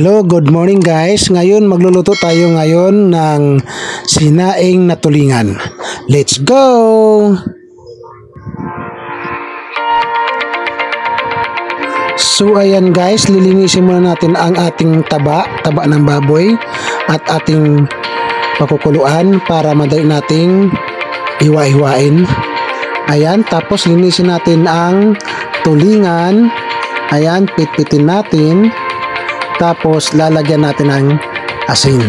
Hello, good morning guys. Ngayon magluluto tayo ngayon ng sinaing na tulingan. Let's go! So ayan guys, lilinisin muna natin ang ating taba ng baboy at ating pakukuluan para madali nating hiwa-hiwain. Ayan, tapos linisin natin ang tulingan. Ayan, pitpitin natin. Tapos lalagyan natin ng asin.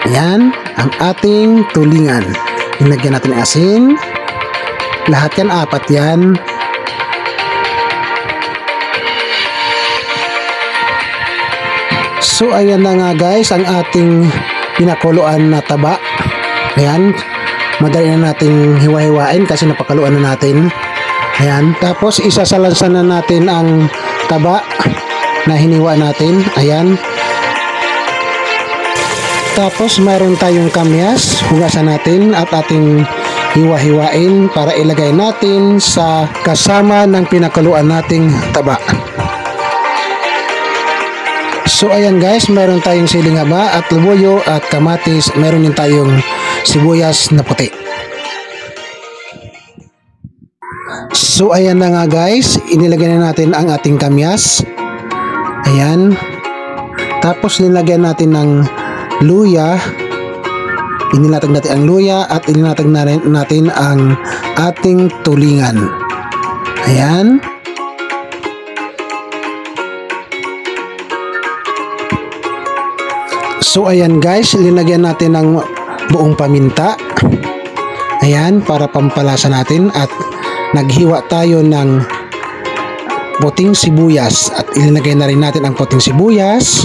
Ayan, ang ating tulingan. Ilagyan natin ng asin. Lahat yan, 4 yan. So ayan na nga guys, ang ating pinakuluan na taba. Ayan, madali na nating hiwa-hiwain kasi napakaluan na natin. Ayan, tapos isasalansan na natin ang taba na hiniwa natin. Ayan. Tapos mayroon tayong kamyas, hugasan natin at ating hiwa-hiwain para ilagay natin sa kasama ng pinakuluan nating taba. So ayan guys, mayroon tayong siling haba at labuyo at kamatis, mayroon din tayong sibuyas na puti. So ayan na nga guys, inilagay na natin ang ating kamyas. Ayan. Tapos nilagyan natin ng luya. Inilatag natin ang luya at inilatag na rin natin ang ating tulingan. Ayan. So ayan guys, linagyan natin ng buong paminta. Ayan, para pampalasa natin at naghiwa tayo ng puting sibuyas at ilinagay na rin natin ang puting sibuyas.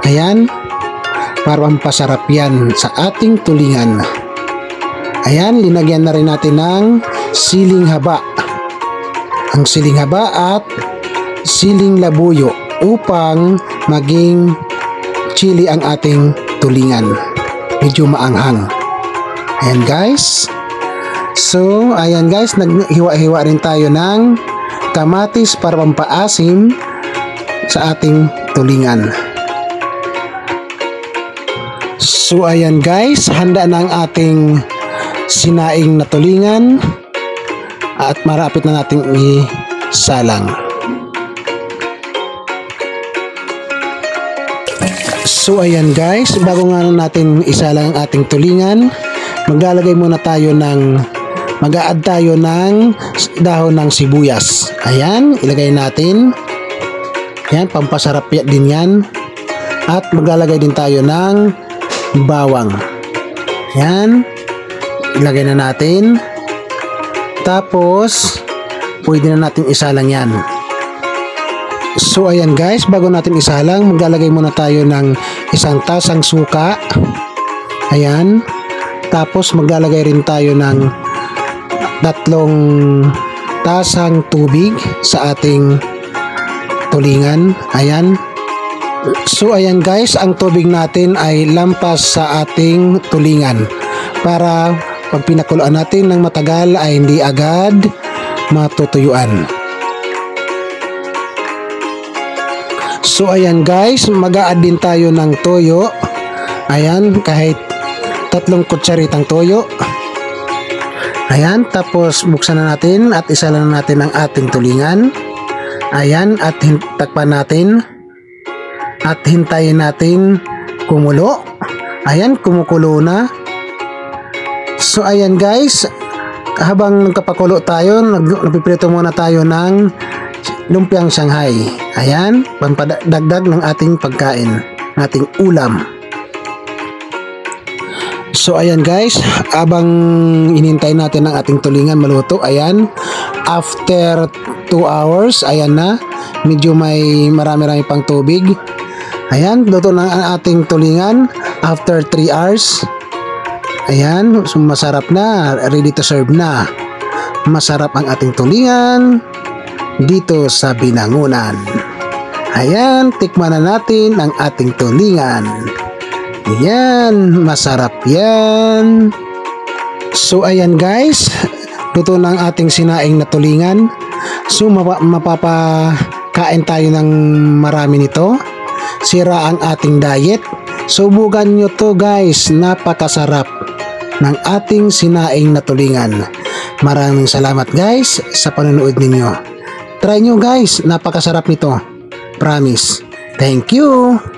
Ayan, para pampasarap yan sa ating tulingan. Ayan, linagyan na rin natin ng siling haba. Ang siling haba at siling labuyo upang maging chili ang ating tulingan. Medyo maanghang. Ayan guys. So, ayan guys, naghiwa-hiwa rin tayo ng kamatis para pampaasim sa ating tulingan. So ayan guys, handa na ang ating sinaing na tulingan at marapit na nating isalang. So ayan guys, bago nga natin isalang ang ating tulingan, mag-add tayo ng dahon ng sibuyas. Ayan, ilagay natin. Ayan, pampasarap din yan. At maglalagay din tayo ng bawang. Ayan, ilagay na natin. Tapos, pwede na natin isalang yan. So, ayan guys, bago natin isalang, maglalagay muna tayo ng 1 tasang suka. Ayan, tapos maglalagay rin tayo ng 3 tasang tubig sa ating tulingan. Ayan. So ayan guys, ang tubig natin ay lampas sa ating tulingan para pag pinakuluan natin ng matagal ay hindi agad matutuyuan. So ayan guys, mag-a-add din tayo ng toyo. Ayan, kahit 3 kutsaritang toyo. Ayan, tapos buksan na natin at isalan na natin ang ating tulingan. Ayan, at takpan natin at hintayin natin kumulo. Ayan, kumukulo na. So ayan guys, habang nagkapakulo tayo, nagpiprito muna tayo ng lumpiang Shanghai. Ayan, pampadagdag ng ating pagkain, ating ulam. So ayan guys, abang inintay natin ang ating tulingan maluto, ayan, after 2 hours, ayan na, medyo may marami-rami pang tubig. Ayan, luto na ang ating tulingan after 3 hours. Ayan, so masarap na, ready to serve na. Masarap ang ating tulingan dito sa Binangonan. Ayan, tikman na natin ang ating tulingan. Yan, masarap yan. So ayan guys, luto na ang ating sinaing na tulingan. So mapapakain tayo ng marami nito. sira ang ating diet. Subukan nyo to guys, napakasarap ng ating sinaing na tulingan. Maraming salamat guys sa panonood ninyo. Try nyo guys, napakasarap nito. Promise. Thank you!